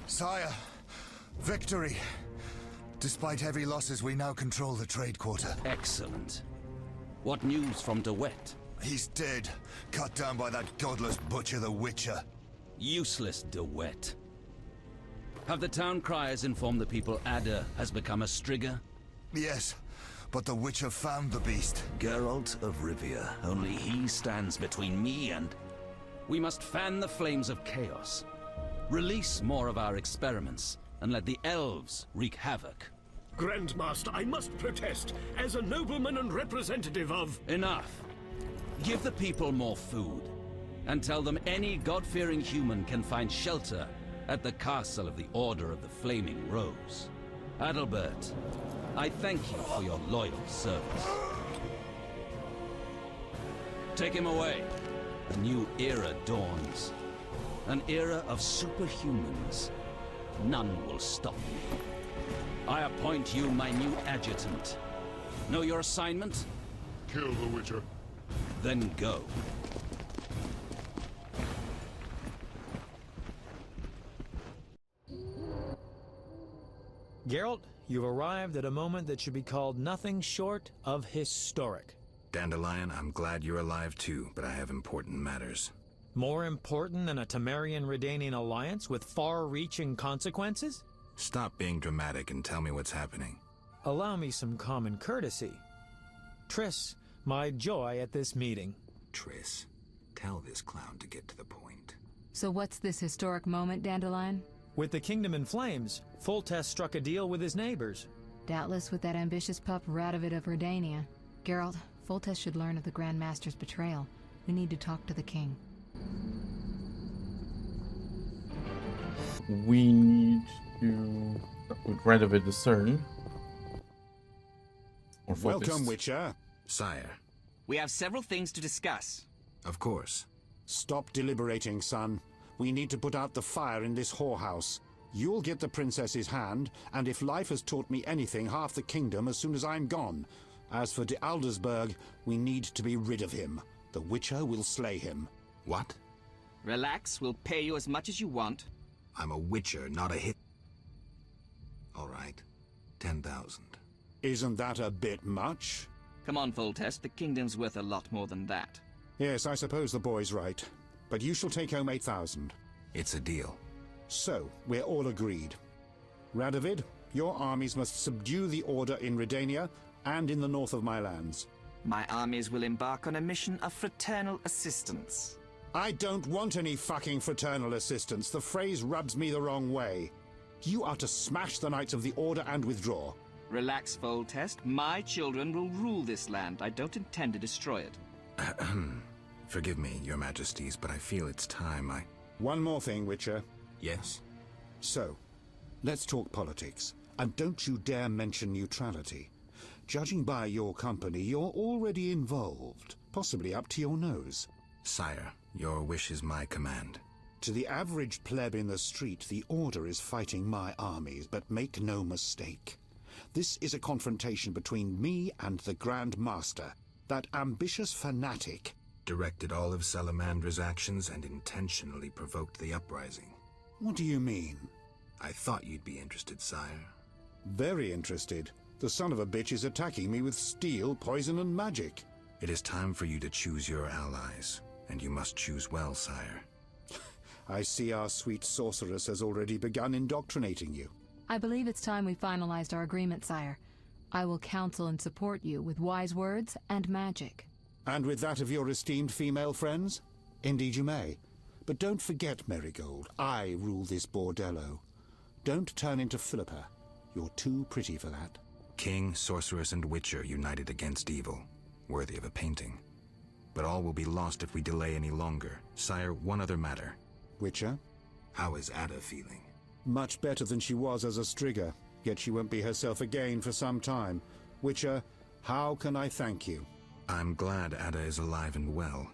Sire, victory! Despite heavy losses, we now control the trade quarter. Excellent. What news from De Wet? He's dead, cut down by that godless butcher, the Witcher. Useless De Wet. Have the town criers informed the people Ada has become a Strigger? Yes, but the Witcher found the beast. Geralt of Rivia. Only he stands between me and... We must fan the flames of chaos. Release more of our experiments, and let the elves wreak havoc. Grandmaster, I must protest, as a nobleman and representative of... Enough. Give the people more food, and tell them any God-fearing human can find shelter at the castle of the Order of the Flaming Rose. Adalbert, I thank you for your loyal service. Take him away. A new era dawns. An era of superhumans. None will stop me. I appoint you my new adjutant. Know your assignment? Kill the Witcher. Then go. Geralt, you've arrived at a moment that should be called nothing short of historic. Dandelion, I'm glad you're alive too, but I have important matters. More important than a Temerian-Redanian alliance with far-reaching consequences? Stop being dramatic and tell me what's happening. Allow me some common courtesy. Triss, my joy at this meeting. Triss, tell this clown to get to the point. So what's this historic moment, Dandelion? With the kingdom in flames, Foltest struck a deal with his neighbors. Doubtless with that ambitious pup Radovid of Redania. Geralt, Foltest should learn of the Grand Master's betrayal. We need to talk to the king. We need to rid of it discern. Or Welcome, Witcher. Sire. We have several things to discuss. Of course. Stop deliberating, son. We need to put out the fire in this whorehouse. You'll get the princess's hand, and if life has taught me anything, half the kingdom as soon as I'm gone. As for de Aldersberg, we need to be rid of him. The Witcher will slay him. What? Relax, we'll pay you as much as you want. I'm a Witcher, not a hit. All right. 10,000. Isn't that a bit much? Come on, Foltest, the kingdom's worth a lot more than that. Yes, I suppose the boy's right. But you shall take home 8,000. It's a deal. So, we're all agreed. Radovid, your armies must subdue the Order in Redania and in the north of my lands. My armies will embark on a mission of fraternal assistance. I don't want any fucking fraternal assistance. The phrase rubs me the wrong way. You are to smash the Knights of the Order and withdraw. Relax, Foltest. My children will rule this land. I don't intend to destroy it. Forgive me, your majesties, but I feel it's time I... One more thing, Witcher. Yes? So, let's talk politics. And don't you dare mention neutrality. Judging by your company, you're already involved. Possibly up to your nose. Sire, your wish is my command. To the average pleb in the street, the Order is fighting my armies, but make no mistake. This is a confrontation between me and the Grand Master, that ambitious fanatic. Directed all of Salamandra's actions and intentionally provoked the uprising. What do you mean? I thought you'd be interested, sire. Very interested. The son of a bitch is attacking me with steel, poison, and magic. It is time for you to choose your allies, and you must choose well, sire. I see our sweet sorceress has already begun indoctrinating you. I believe it's time we finalized our agreement, sire. I will counsel and support you with wise words and magic. And with that of your esteemed female friends? Indeed you may. But don't forget, Marigold, I rule this bordello. Don't turn into Philippa. You're too pretty for that. King, sorceress, and witcher united against evil. Worthy of a painting. But all will be lost if we delay any longer. Sire, one other matter. Witcher? How is Ada feeling? Much better than she was as a Strigger, yet she won't be herself again for some time. Witcher, how can I thank you? I'm glad Ada is alive and well.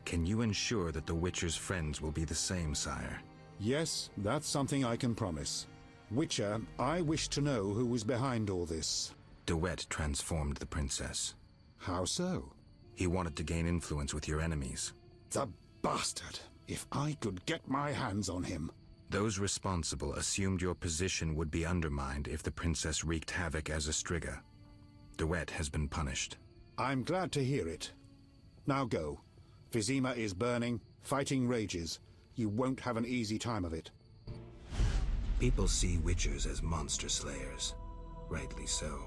Can you ensure that the Witcher's friends will be the same, sire? Yes, that's something I can promise. Witcher, I wish to know who was behind all this. De Wet transformed the princess. How so? He wanted to gain influence with your enemies. The bastard! If I could get my hands on him. Those responsible assumed your position would be undermined if the princess wreaked havoc as a Striga. Duet has been punished. I'm glad to hear it. Now go. Vizima is burning, fighting rages. You won't have an easy time of it. People see Witchers as monster slayers. Rightly so.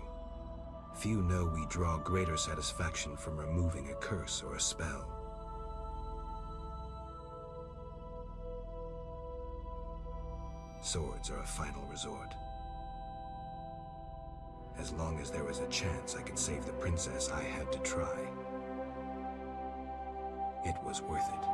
Few know we draw greater satisfaction from removing a curse or a spell. Swords are a final resort. As long as there was a chance I could save the princess, I had to try. It was worth it.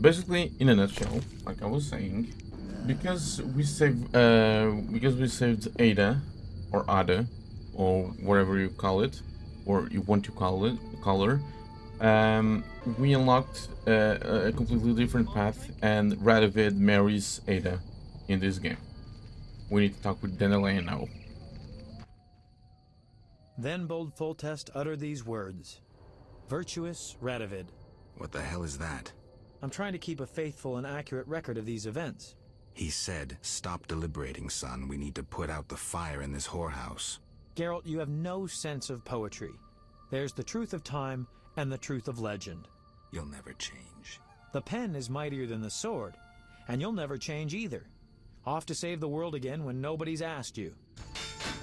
Basically, in a nutshell, like I was saying, because we saved Ada, or Ada, or whatever you call it, or you want to call her, we unlocked a completely different path, and Radovid marries Ada in this game. We need to talk with Dandelion now. Then bold Foltest uttered these words. Virtuous Radovid. What the hell is that? I'm trying to keep a faithful and accurate record of these events. He said, "Stop deliberating, son. We need to put out the fire in this whorehouse." Geralt, you have no sense of poetry. There's the truth of time and the truth of legend. You'll never change. The pen is mightier than the sword, and you'll never change either. Off to save the world again when nobody's asked you.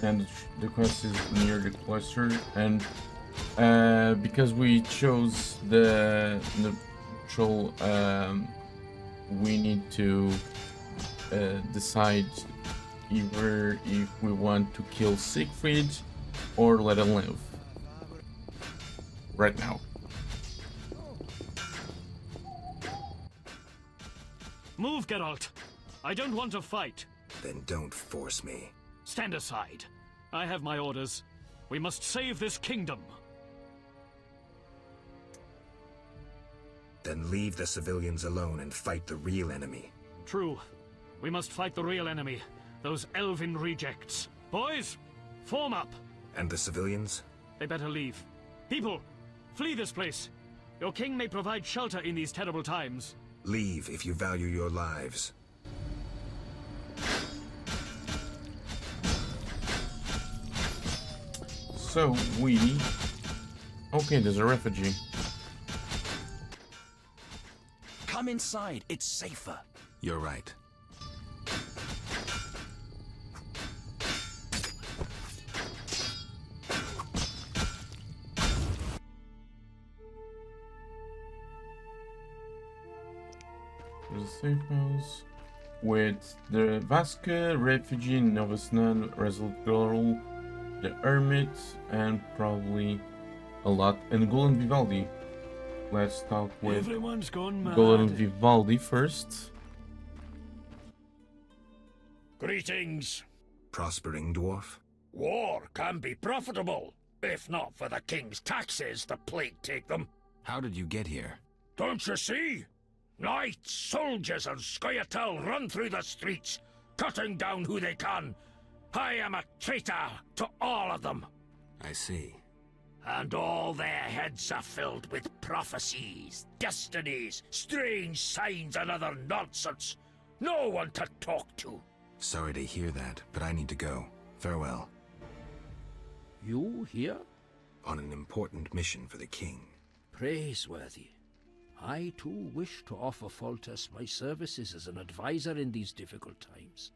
And the quest is near the cloister, and because we chose the neutral, we need to decide either if we want to kill Siegfried or let him live. Right now. Move, Geralt. I don't want to fight. Then don't force me. Stand aside. I have my orders. We must save this kingdom. Then leave the civilians alone and fight the real enemy. True. We must fight the real enemy. Those elven rejects. Boys, form up. And the civilians? They better leave. People, flee this place. Your king may provide shelter in these terrible times. Leave if you value your lives. So okay, there's a refugee. Come inside, it's safer. You're right. There's a safe house with the Vaska, refugee, Novosnan, Resolute Girl, the Hermit, and probably a lot, and Golden Vivaldi. Let's talk with Everyone's gone mad. Golden Vivaldi first. Greetings. Prospering dwarf? War can be profitable. If not for the king's taxes, the plague take them. How did you get here? Don't you see? Knights, soldiers, and Scoia'tael run through the streets, cutting down who they can. I am a traitor to all of them. I see. And all their heads are filled with prophecies, destinies, strange signs, and other nonsense. No one to talk to. Sorry to hear that, but I need to go. Farewell. You here? On an important mission for the king. Praiseworthy. I too wish to offer Foltest my services as an advisor in these difficult times.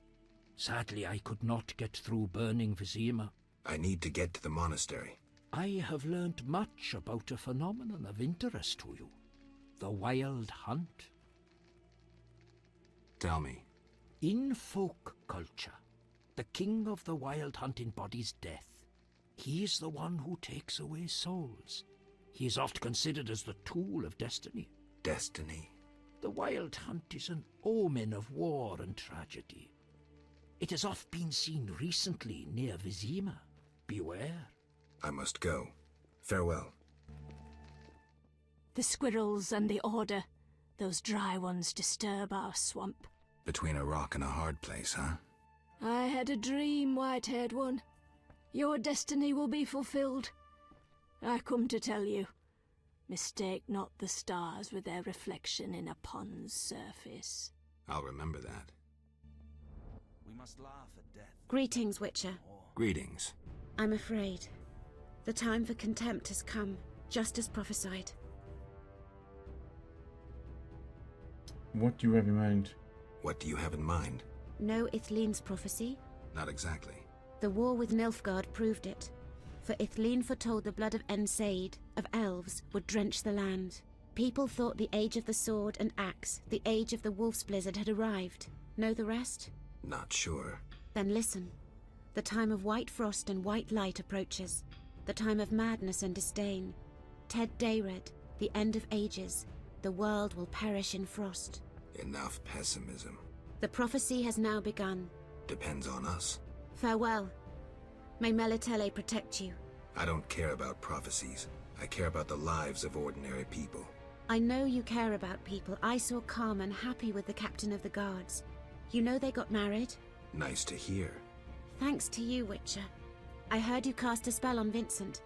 Sadly, I could not get through burning Vizima. I need to get to the monastery. I have learned much about a phenomenon of interest to you. The Wild Hunt. Tell me. In folk culture, the king of the Wild Hunt embodies death. He is the one who takes away souls. He is oft considered as the tool of destiny. Destiny? The Wild Hunt is an omen of war and tragedy. It has oft been seen recently near Vizima. Beware. I must go. Farewell. The squirrels and the order. Those dry ones disturb our swamp. Between a rock and a hard place, huh? I had a dream, white-haired one. Your destiny will be fulfilled. I come to tell you, mistake not the stars with their reflection in a pond's surface. I'll remember that. We must laugh at death. Greetings, Witcher. Greetings. I'm afraid. The time for contempt has come, just as prophesied. What do you have in mind? What do you have in mind? Know Ithleen's prophecy? Not exactly. The war with Nilfgaard proved it. For Ithleen foretold the blood of Ensaid, of elves, would drench the land. People thought the age of the sword and axe, the age of the wolf's blizzard had arrived. Know the rest? Not sure. Then listen. The time of white frost and white light approaches. The time of madness and disdain. Ted Dayred, the end of ages. The world will perish in frost. Enough pessimism. The prophecy has now begun. Depends on us. Farewell. May Melitele protect you. I don't care about prophecies. I care about the lives of ordinary people. I know you care about people. I saw Carmen happy with the captain of the guards. You know they got married? Nice to hear. Thanks to you, Witcher. I heard you cast a spell on Vincent.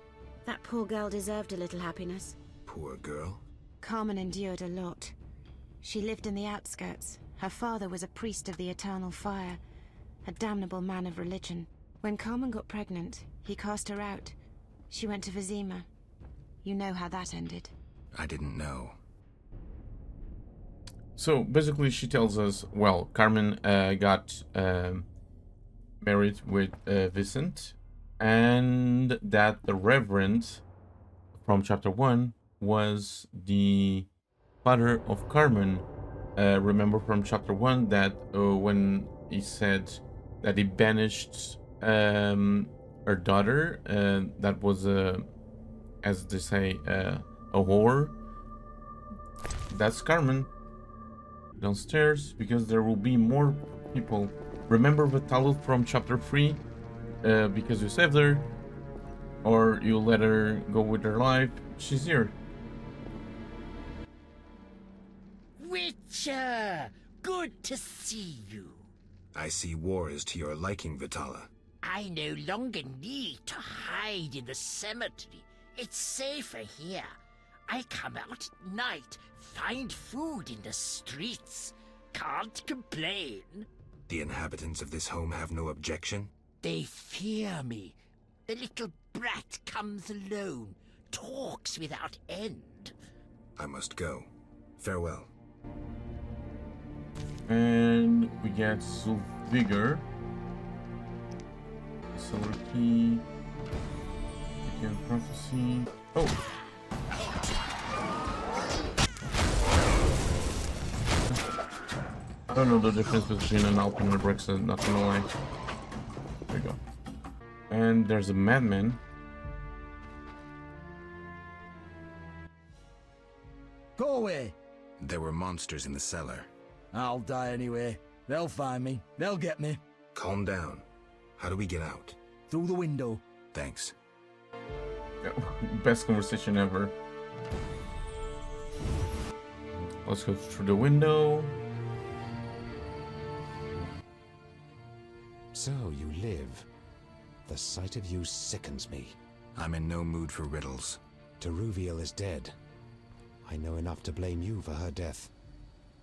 That poor girl deserved a little happiness. Poor girl? Carmen endured a lot. She lived in the outskirts. Her father was a priest of the eternal fire, a damnable man of religion. When Carmen got pregnant, he cast her out. She went to Vizima. You know how that ended. I didn't know. So basically she tells us, well, Carmen got married with Vincent, and that the Reverend from chapter 1 was the father of Carmen. Remember from chapter 1 that when he said that he banished her daughter, that was as they say, a whore. That's Carmen downstairs, because there will be more people. Remember Vitalu from chapter 3, because you saved her, or you let her go with her life. She's here. Witcher! Good to see you. I see war is to your liking, Vitala. I no longer need to hide in the cemetery. It's safer here. I come out at night, find food in the streets. Can't complain. The inhabitants of this home have no objection? They fear me. The little brat comes alone, talks without end. I must go. Farewell. And we get Zulfigor. Solar key. Again, prophecy. Oh! I don't know the difference between an Alp and a Brexit, not gonna lie. There you go. And there's a madman. Go away! There were monsters in the cellar. I'll die anyway. They'll find me. They'll get me. Calm down. How do we get out? Through the window. Thanks. Yeah, best conversation ever. Let's go through the window. So you live. The sight of you sickens me. I'm in no mood for riddles. Teruviel is dead. I know enough to blame you for her death.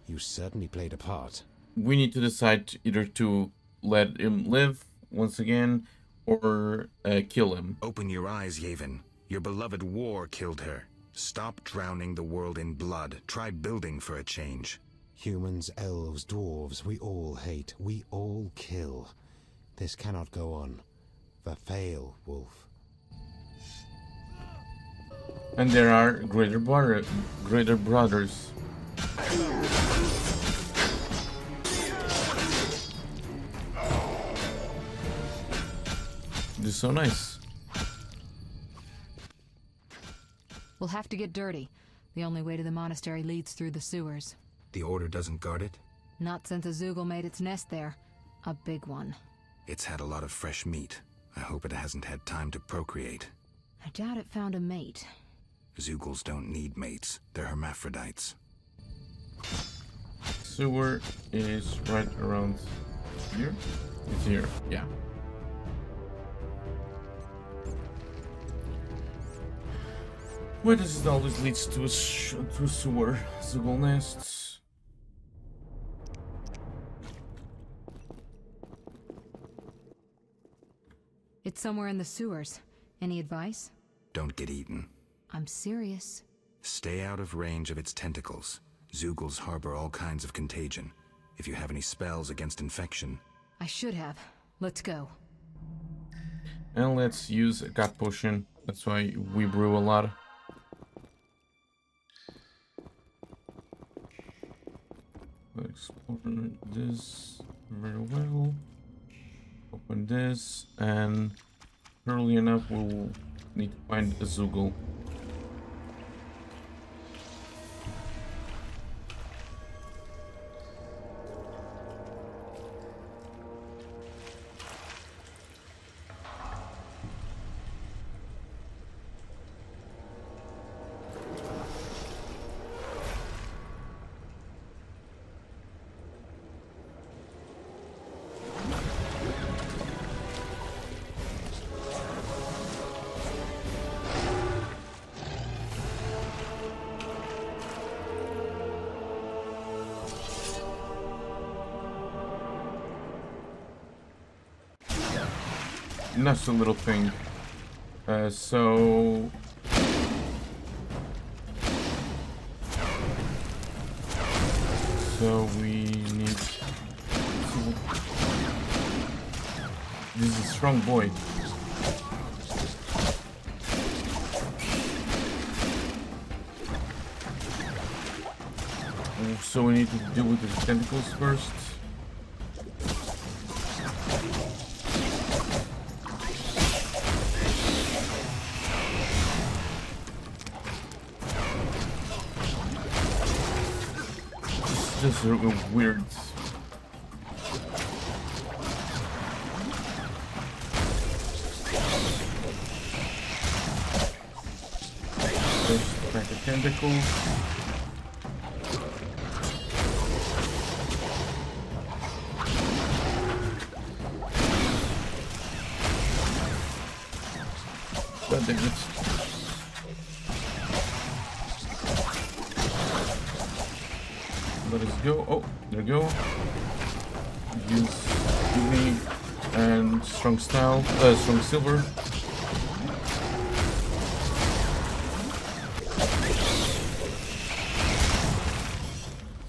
You certainly played a part. We need to decide either to let him live once again or kill him. Open your eyes, Yavin. Your beloved war killed her. Stop drowning the world in blood. Try building for a change. Humans, elves, dwarves, we all hate. We all kill. This cannot go on. Fail, Wolf. And there are greater brothers. This is so nice. We'll have to get dirty. The only way to the monastery leads through the sewers. The Order doesn't guard it? Not since a Zoogle made its nest there. A big one. It's had a lot of fresh meat. I hope it hasn't had time to procreate. I doubt it found a mate. Zoogles don't need mates. They're hermaphrodites. Sewer is right around here. It's here, yeah. Where does it always leads to a sewer? Zuggle nests. It's somewhere in the sewers. Any advice? Don't get eaten. I'm serious. Stay out of range of its tentacles. Zugles harbor all kinds of contagion. If you have any spells against infection... I should have. Let's go. And let's use a god potion. That's why we brew a lot. Explore this very well. Open this, and early enough we'll need to find a Zuggle. That's a little thing. So we need. This is a strong boy. So we need to deal with the tentacles first. Just weird. First, crack a tentacle. God damn it. Let us go. Oh, there we go. Use UV and strong style, strong silver.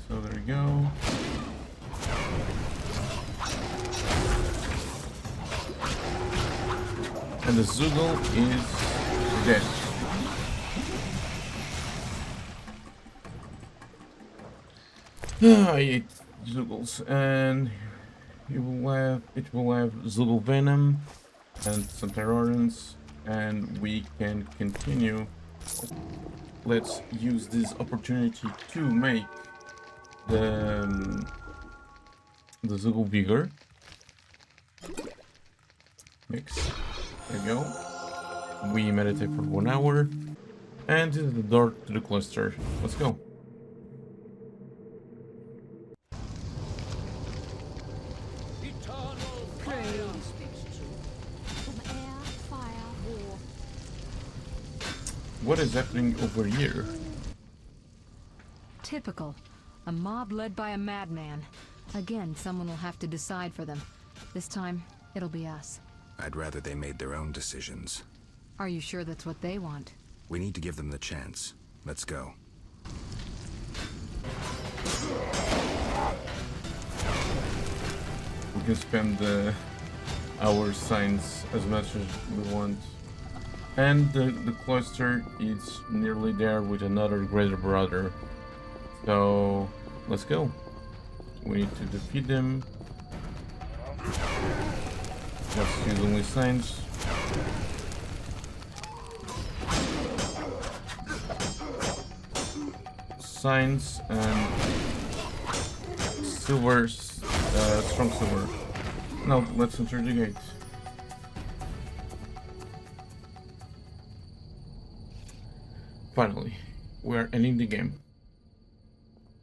So there we go. And the Zuggle is dead. I ate Zuggles, and it will have Zuggle Venom and some Terrorans, and we can continue. Let's use this opportunity to make the Zuggle bigger. Mix. There we go. We meditate for 1 hour, and this is the door to the cluster. Let's go. What is happening over here? Typical. A mob led by a madman. Again, someone will have to decide for them. This time, it'll be us. I'd rather they made their own decisions. Are you sure that's what they want? We need to give them the chance. Let's go. We can spend our signs as much as we want. And the cluster is nearly there with another greater brother. So let's go. We need to defeat them. Let's use only signs. Signs and silver, strong silver. Now let's enter the gate. Finally, we're ending the game.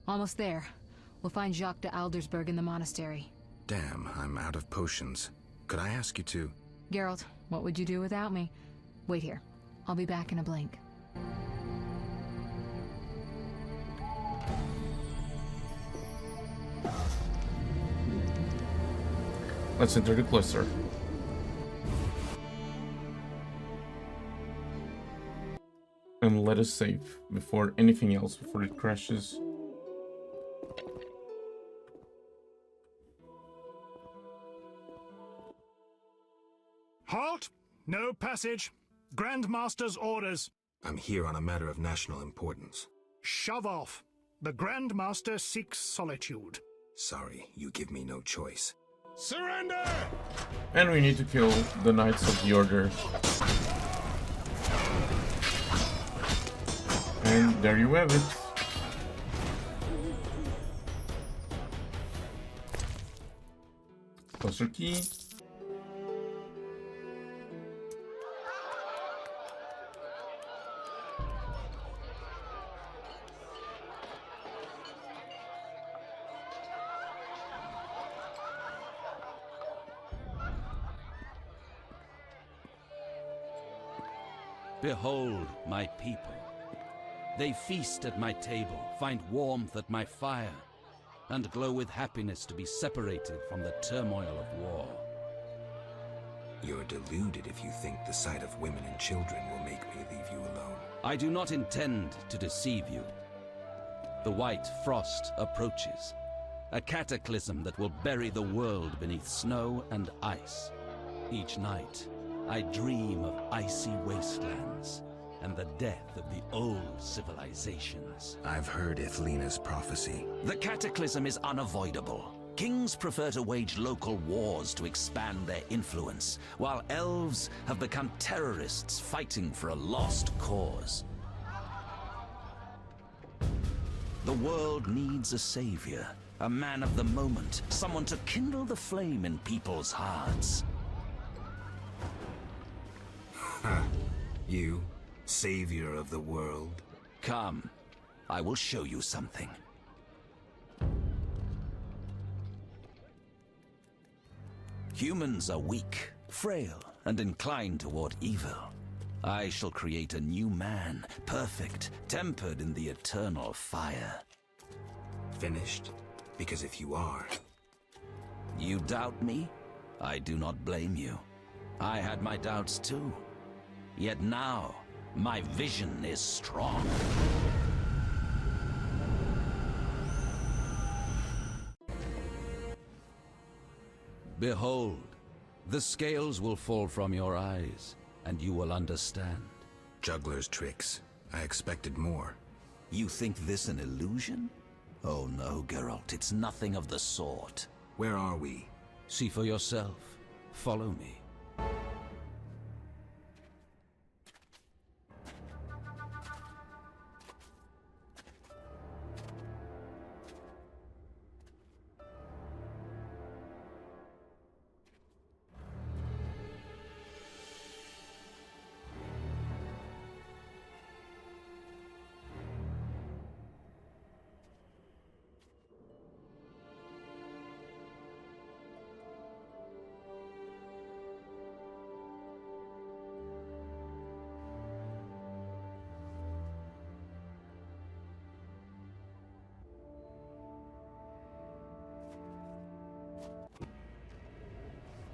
Almost there. We'll find Jacques de Aldersberg in the monastery. Damn, I'm out of potions. Could I ask you to... Geralt, what would you do without me? Wait here. I'll be back in a blink. Let's enter the cluster. And let us save before anything else, before it crashes. Halt! No passage. Grandmaster's orders. I'm here on a matter of national importance. Shove off. The Grandmaster seeks solitude. Sorry, you give me no choice. Surrender! And we need to kill the Knights of the Order. And there you have it. Cluster key. Behold my people. They feast at my table, find warmth at my fire, and glow with happiness to be separated from the turmoil of war. You're deluded if you think the sight of women and children will make me leave you alone. I do not intend to deceive you. The white frost approaches, a cataclysm that will bury the world beneath snow and ice. Each night, I dream of icy wastelands and the death of the old civilizations. I've heard Ithlina's prophecy. The cataclysm is unavoidable. Kings prefer to wage local wars to expand their influence, while elves have become terrorists fighting for a lost cause. The world needs a savior, a man of the moment, someone to kindle the flame in people's hearts. You, savior of the world? Come, I will show you something. Humans are weak, frail, and inclined toward evil. I shall create a new man, perfect, tempered in the eternal fire. Finished? Because if you are... You doubt me? I do not blame you. I had my doubts too. Yet now, my vision is strong. Behold, the scales will fall from your eyes, and you will understand. Juggler's tricks. I expected more. You think this an illusion? Oh no, Geralt, it's nothing of the sort. Where are we? See for yourself. Follow me.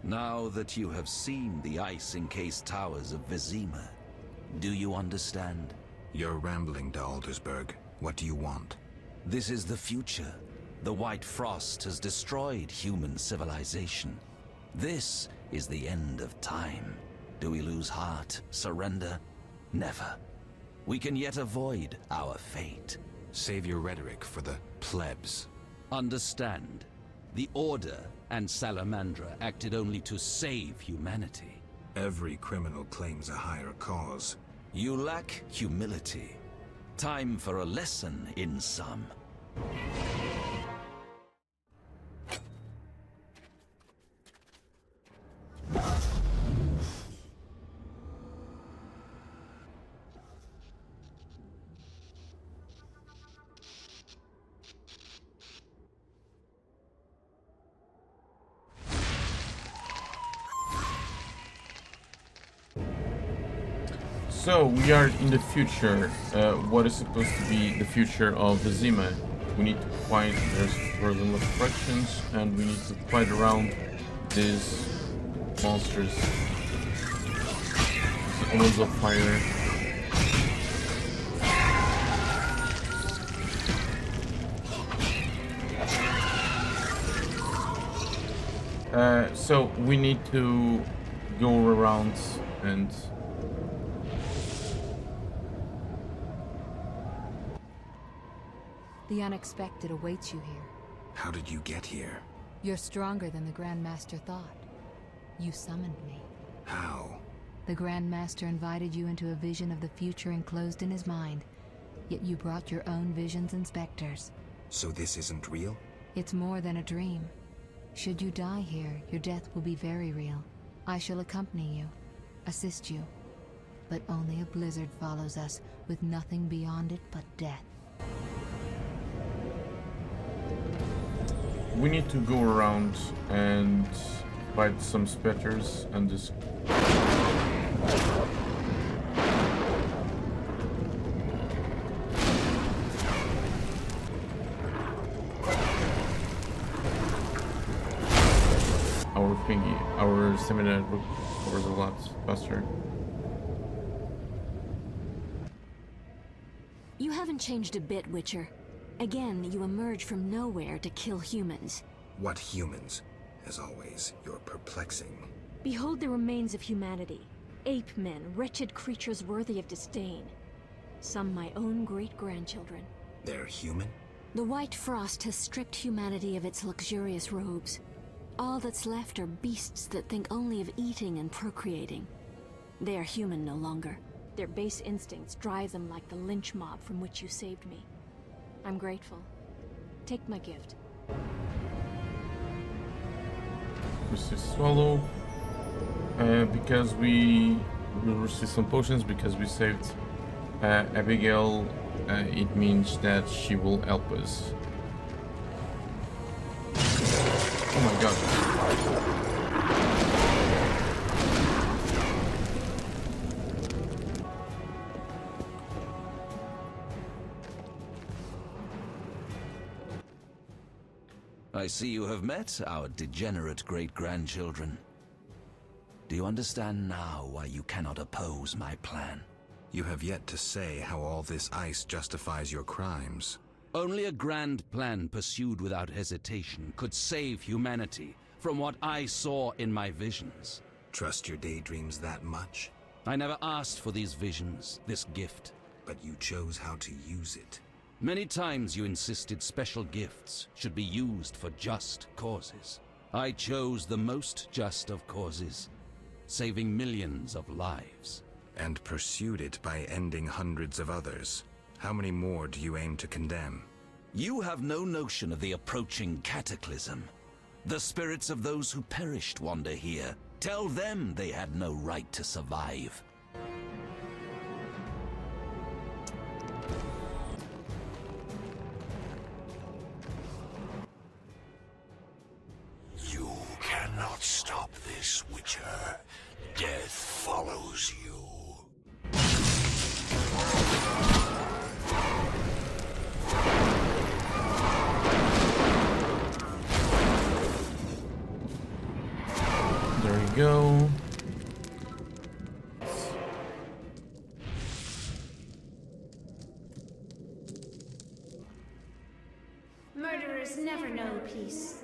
Now that you have seen the ice-encased towers of Vizima, do you understand? You're rambling, de Aldersberg. What do you want? This is the future. The White Frost has destroyed human civilization. This is the end of time. Do we lose heart, surrender? Never. We can yet avoid our fate. Save your rhetoric for the plebs. Understand. The Order and Salamandra acted only to save humanity. Every criminal claims a higher cause. You lack humility. Time for a lesson in some. So, we are in the future. What is supposed to be the future of Vizima? We need to fight, there's further fractions, and we need to fight around these monsters. It's almost of fire. So we need to go around and The unexpected awaits you here. How did you get here? You're stronger than the Grand Master thought. You summoned me. How? The Grand Master invited you into a vision of the future enclosed in his mind, yet you brought your own visions and specters. So this isn't real? It's more than a dream. Should you die here, your death will be very real. I shall accompany you, assist you. But only a blizzard follows us, with nothing beyond it but death. we need to go around and fight some specters and just our thingy, our stamina recovers a lot faster. You haven't changed a bit, Witcher. Again, you emerge from nowhere to kill humans. What humans? As always, you're perplexing. Behold the remains of humanity. Ape men, wretched creatures worthy of disdain. Some my own great-grandchildren. They're human? The white frost has stripped humanity of its luxurious robes. All that's left are beasts that think only of eating and procreating. They are human no longer. Their base instincts drive them like the lynch mob from which you saved me. I'm grateful. Take my gift. Resist swallow. Because we will receive some potions because we saved Abigail. It means that she will help us. Oh my god. I see you have met our degenerate great-grandchildren. Do you understand now why you cannot oppose my plan? You have yet to say how all this ice justifies your crimes. Only a grand plan pursued without hesitation could save humanity from what I saw in my visions. Trust your daydreams that much? I never asked for these visions, this gift. But you chose how to use it. Many times you insisted special gifts should be used for just causes. I chose the most just of causes, saving millions of lives. And pursued it by ending hundreds of others. How many more do you aim to condemn? You have no notion of the approaching cataclysm. The spirits of those who perished wander here. Tell them they had no right to survive. You cannot stop this, Witcher. Death follows you. There you go. Murderers never know peace.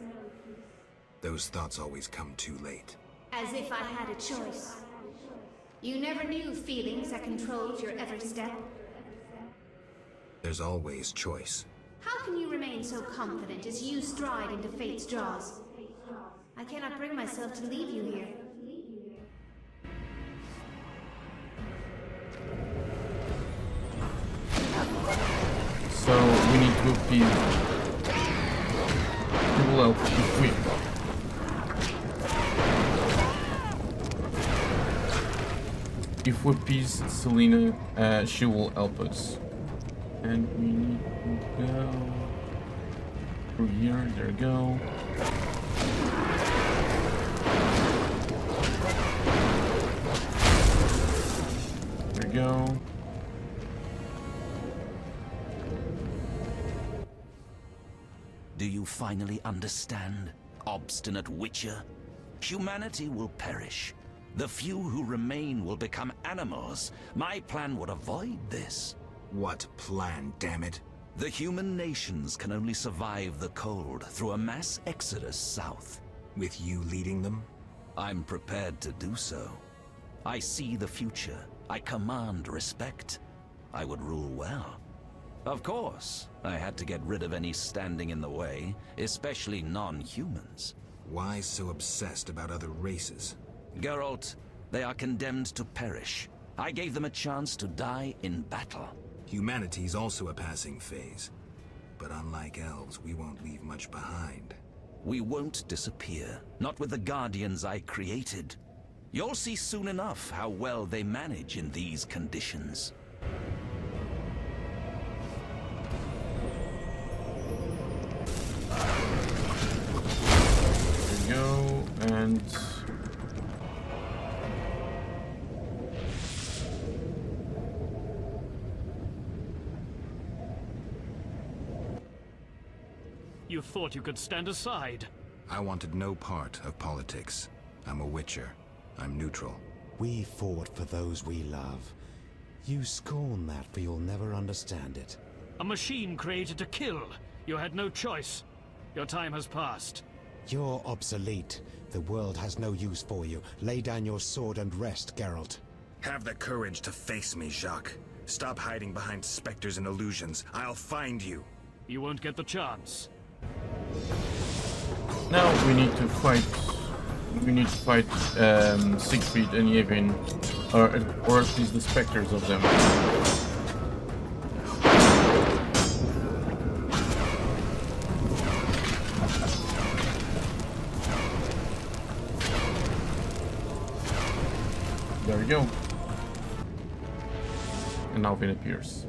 Those thoughts always come too late. As if I had a choice. You never knew feelings that controlled your every step. There's always choice. How can you remain so confident as you stride into fate's jaws? I cannot bring myself to leave you here. So we need to appease. It will help if we. If we appease Selena, she will help us. And we need to go through here. There we go. There we go. Do you finally understand, obstinate Witcher? Humanity will perish. The few who remain will become animals. My plan would avoid this. What plan, damn it? The human nations can only survive the cold through a mass exodus south. With you leading them? I'm prepared to do so. I see the future. I command respect. I would rule well. Of course, I had to get rid of any standing in the way, especially non-humans. Why so obsessed about other races? Geralt, they are condemned to perish. I gave them a chance to die in battle. Humanity's also a passing phase. But unlike elves, we won't leave much behind. We won't disappear. Not with the Guardians I created. You'll see soon enough how well they manage in these conditions. There we go, and... You thought you could stand aside. I wanted no part of politics. I'm a Witcher. I'm neutral. We fought for those we love. You scorn that, for you'll never understand it. A machine created to kill. You had no choice. Your time has passed. You're obsolete. The world has no use for you. Lay down your sword and rest, Geralt. Have the courage to face me, Jacques. Stop hiding behind specters and illusions. I'll find you. You won't get the chance. Now we need to fight. We need to fight Siegfried and Yevon, or at least the specters of them. There we go. And now Vin appears.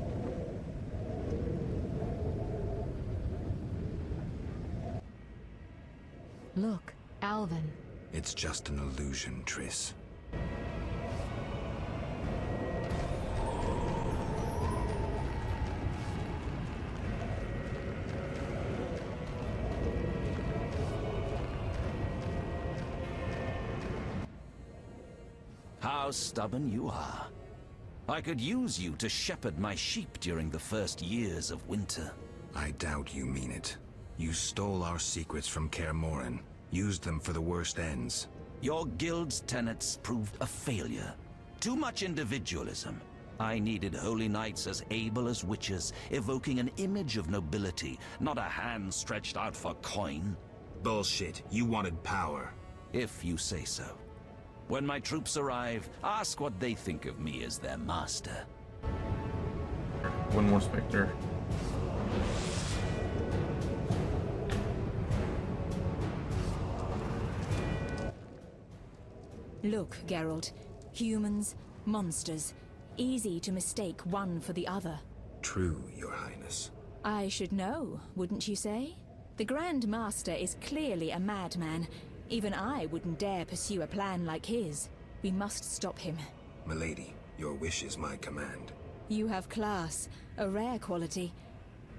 Look, Alvin. It's just an illusion, Triss. How stubborn you are. I could use you to shepherd my sheep during the first years of winter. I doubt you mean it. You stole our secrets from Kaer Morhen, used them for the worst ends. Your guild's tenets proved a failure. Too much individualism. I needed holy knights as able as witches, evoking an image of nobility, not a hand stretched out for coin. Bullshit. You wanted power. If you say so. When my troops arrive, ask what they think of me as their master. One more specter. Look, Geralt. Humans, monsters. Easy to mistake one for the other. True, Your Highness. I should know, wouldn't you say? The Grand Master is clearly a madman. Even I wouldn't dare pursue a plan like his. We must stop him. Milady, your wish is my command. You have class, a rare quality.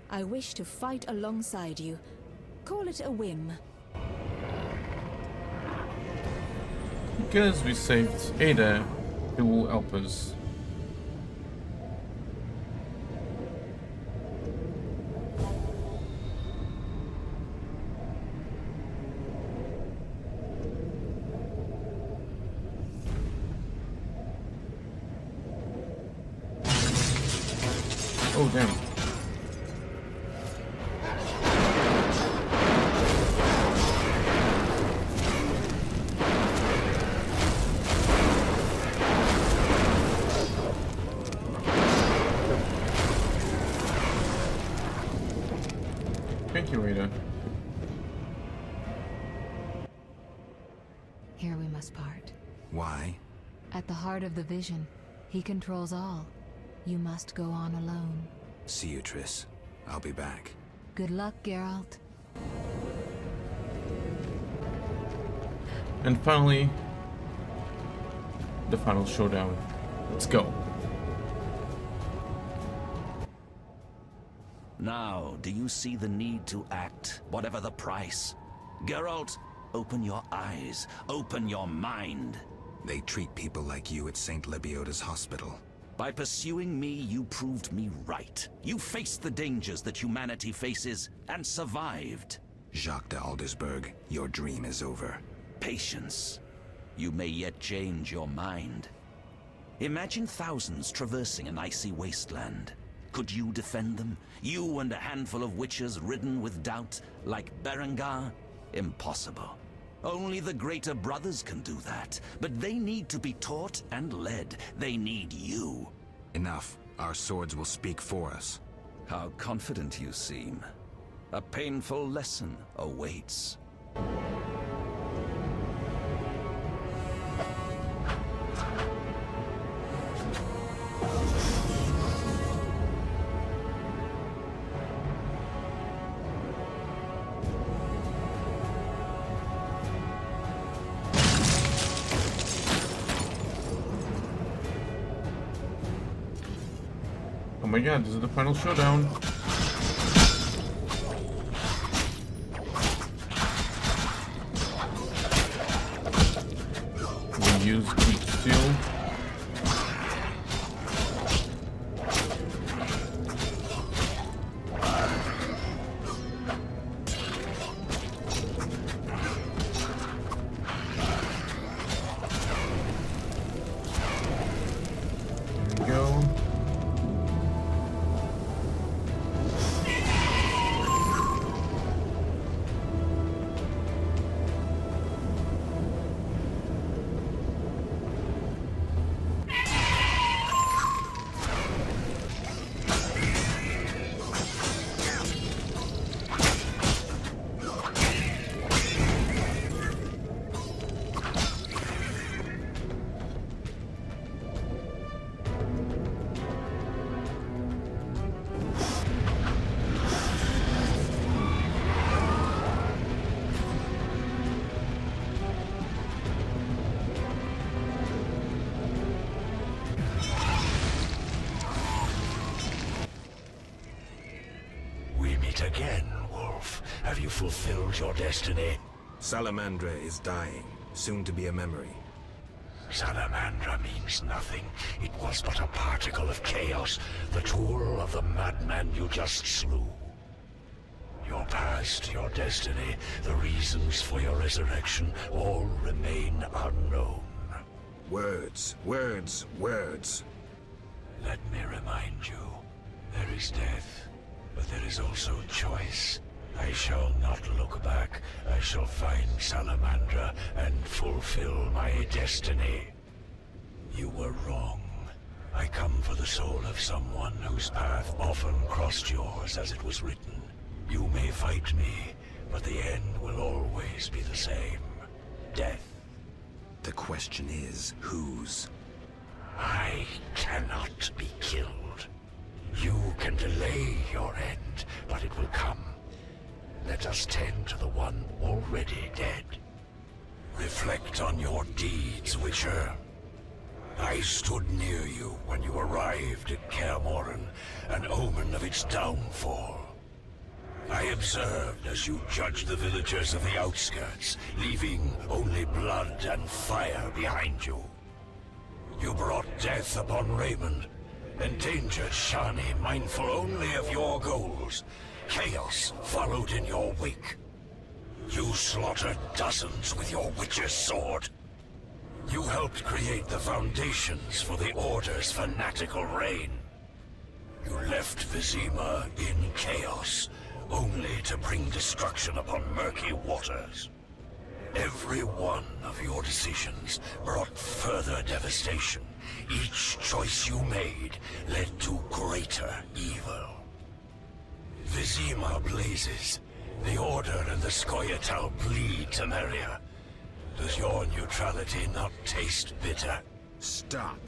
I wish to fight alongside you. Call it a whim. Because we saved Ada, it will help us. Oh, damn. Thank you, Ada. Here we must part. Why? At the heart of the vision, he controls all. You must go on alone. See you, Triss. I'll be back. Good luck, Geralt. And finally, the final showdown. Let's go. Now, do you see the need to act, whatever the price? Geralt, open your eyes, open your mind. They treat people like you at St. Lebioda's hospital. By pursuing me, you proved me right. You faced the dangers that humanity faces, and survived. Jacques de Aldersberg, your dream is over. Patience. You may yet change your mind. Imagine thousands traversing an icy wasteland. Could you defend them? You and a handful of witches ridden with doubt, like Berengar? Impossible. Only the greater brothers can do that. But they need to be taught and led. They need you. Enough. Our swords will speak for us. How confident you seem. A painful lesson awaits. Oh my god, this is the final showdown. We use Keep Still. Again, Wolf. Have you fulfilled your destiny? Salamandra is dying, soon to be a memory. Salamandra means nothing. It was but a particle of chaos, the tool of the madman you just slew. Your past, your destiny, the reasons for your resurrection, all remain unknown. Words, words, words. Let me remind you, there is death. But there is also choice. I shall not look back. I shall find Salamandra and fulfill my destiny. You were wrong. I come for the soul of someone whose path often crossed yours as it was written. You may fight me, but the end will always be the same. Death. The question is, whose? I cannot be killed. You can delay your end, but it will come. Let us tend to the one already dead. Reflect on your deeds, Witcher. I stood near you when you arrived at Kaer Morhen, an omen of its downfall. I observed as you judged the villagers of the outskirts, leaving only blood and fire behind you. You brought death upon Raymond, endangered Shani, mindful only of your goals. Chaos followed in your wake. You slaughtered dozens with your witch's sword. You helped create the foundations for the Order's fanatical reign. You left Vizima in chaos, only to bring destruction upon murky waters. Every one of your decisions brought further devastation. Each choice you made led to greater evil. Vizima blazes. The Order and the Scoia'tael bleed Temeria. Does your neutrality not taste bitter? Stop.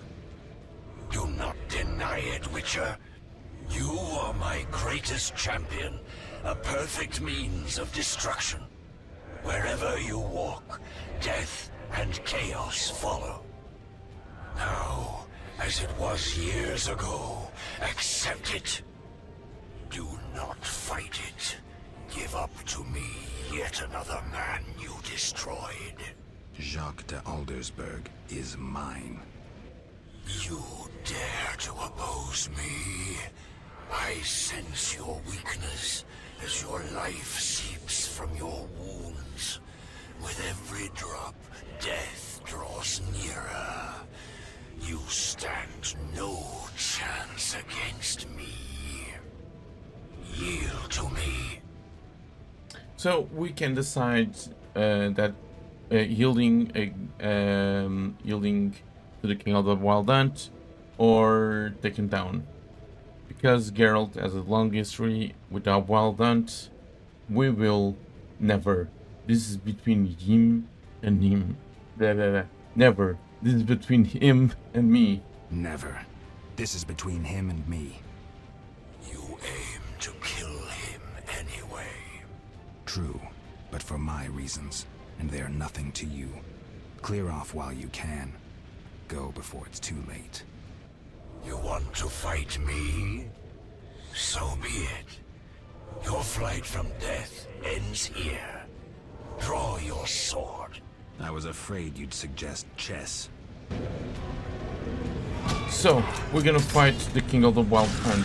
Do not deny it, Witcher. You are my greatest champion, a perfect means of destruction. Wherever you walk, death and chaos follow. Now, as it was years ago, accept it. Do not fight it. Give up to me yet another man you desire. destroyed. Jacques de Aldersberg is mine. You dare to oppose me? I sense your weakness as your life seeps from your wounds. With every drop, death draws nearer. You stand no chance against me. Yield to me. So we can decide that yielding to the King of the Wild Hunt or taken down. Because Geralt has a long history with the Wild Hunt, we will never. This is between him and him. Never. This is between him and me. Never. This is between him and me. You aim to kill him anyway. True, but for my reasons, and they are nothing to you. Clear off while you can. Go before it's too late. You want to fight me? So be it. Your flight from death ends here. Draw your sword. I was afraid you'd suggest chess. So, we're gonna fight the King of the Wild Hunt.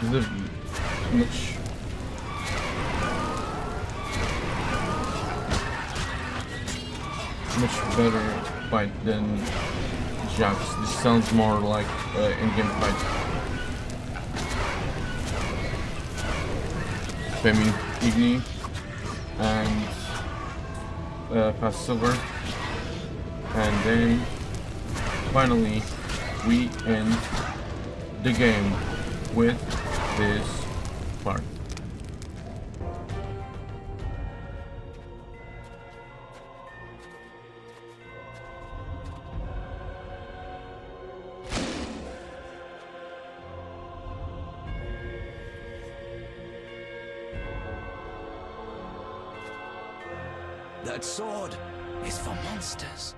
This is a much better fight than Jacques. This sounds more like in-game fight. Spamming Igni and Fast Silver, and then finally we end the game with this part. That sword is for monsters.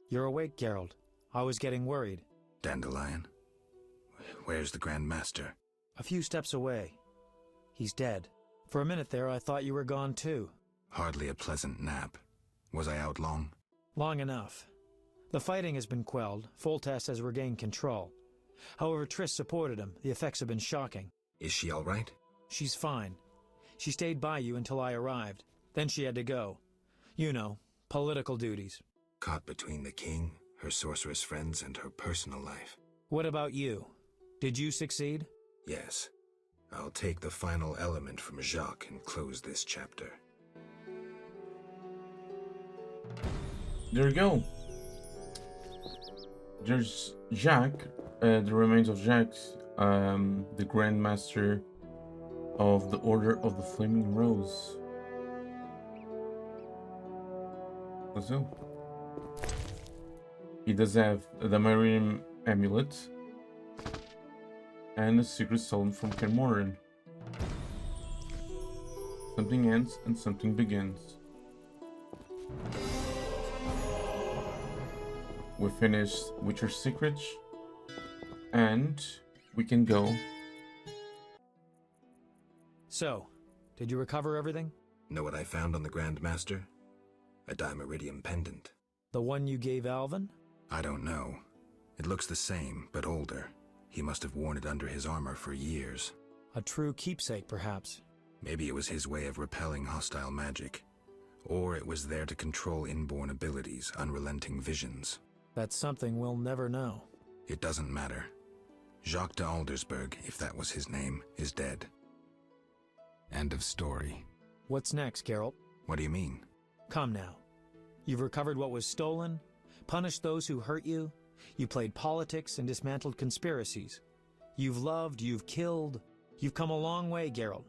You're awake, Geralt. I was getting worried. Dandelion? Where's the Grand Master? A few steps away. He's dead. For a minute there, I thought you were gone too. Hardly a pleasant nap. Was I out long? Long enough. The fighting has been quelled. Foltest has regained control. However, Triss supported him. The effects have been shocking. Is she all right? She's fine. She stayed by you until I arrived. Then she had to go. You know, political duties. Caught between the king, her sorceress friends, and her personal life. What about you? Did you succeed? Yes. I'll take the final element from Jacques and close this chapter. There you go. There's Jacques, the remains of Jacques, the Grand Master of the Order of the Flaming Rose. Let's go. He does have the Mariam amulet and a secret stolen from Kaer Morhen. Something ends and something begins. We finished Witcher's Secret, and we can go. So, did you recover everything? Know what I found on the Grand Master? A Dimeridium pendant. The one you gave Alvin? I don't know. It looks the same, but older. He must have worn it under his armor for years. A true keepsake, perhaps. Maybe it was his way of repelling hostile magic. Or it was there to control inborn abilities, unrelenting visions. That's something we'll never know. It doesn't matter. Jacques de Aldersberg, if that was his name, is dead. End of story. What's next, Geralt? What do you mean? Come now. You've recovered what was stolen, punished those who hurt you, you played politics and dismantled conspiracies. You've loved, you've killed, you've come a long way, Geralt.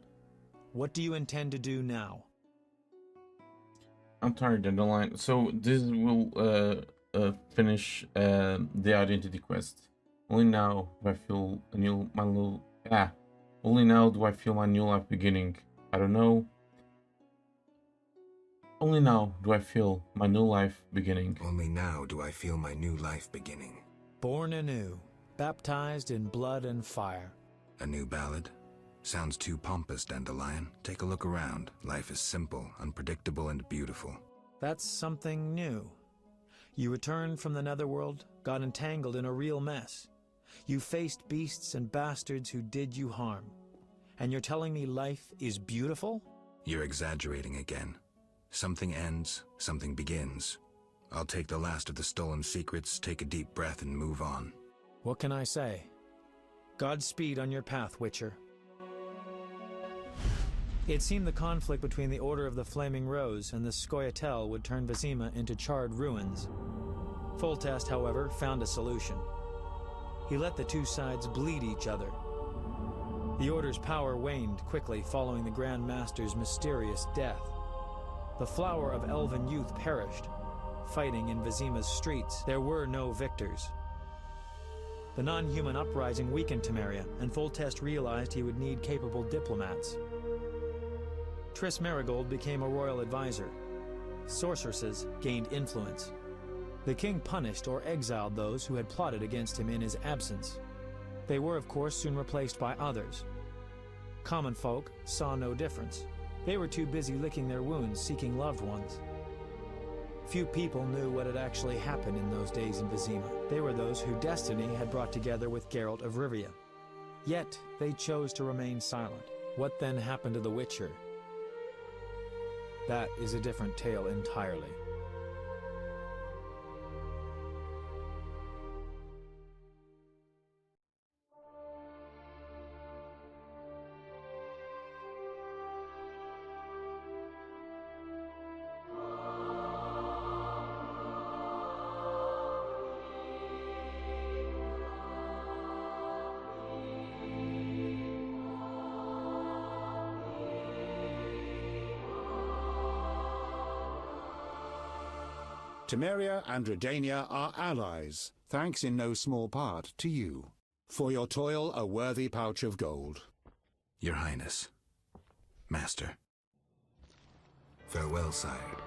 What do you intend to do now? I'm tired of the line. So this will finish the identity quest. Only now do I feel Only now do I feel my new life beginning. I don't know. Only now do I feel my new life beginning. Only now do I feel my new life beginning. Born anew, baptized in blood and fire. A new ballad? Sounds too pompous, Dandelion. Take a look around. Life is simple, unpredictable, and beautiful. That's something new. You returned from the netherworld, got entangled in a real mess. You faced beasts and bastards who did you harm. And you're telling me life is beautiful? You're exaggerating again. Something ends, something begins. I'll take the last of the stolen secrets, take a deep breath, and move on. What can I say? Godspeed on your path, Witcher. It seemed the conflict between the Order of the Flaming Rose and the Scoia'tael would turn Vizima into charred ruins. Foltest, however, found a solution. He let the two sides bleed each other. The Order's power waned quickly following the Grand Master's mysterious death. The flower of elven youth perished. Fighting in Vizima's streets, there were no victors. The non-human uprising weakened Temeria, and Foltest realized he would need capable diplomats. Triss Merigold became a royal advisor. Sorceresses gained influence. The king punished or exiled those who had plotted against him in his absence. They were, of course, soon replaced by others. Common folk saw no difference. They were too busy licking their wounds, seeking loved ones. Few people knew what had actually happened in those days in Vizima. They were those who destiny had brought together with Geralt of Rivia. Yet, they chose to remain silent. What then happened to the Witcher? That is a different tale entirely. Temeria and Redania are allies, thanks in no small part to you. For your toil, a worthy pouch of gold. Your Highness. Master. Farewell, sire.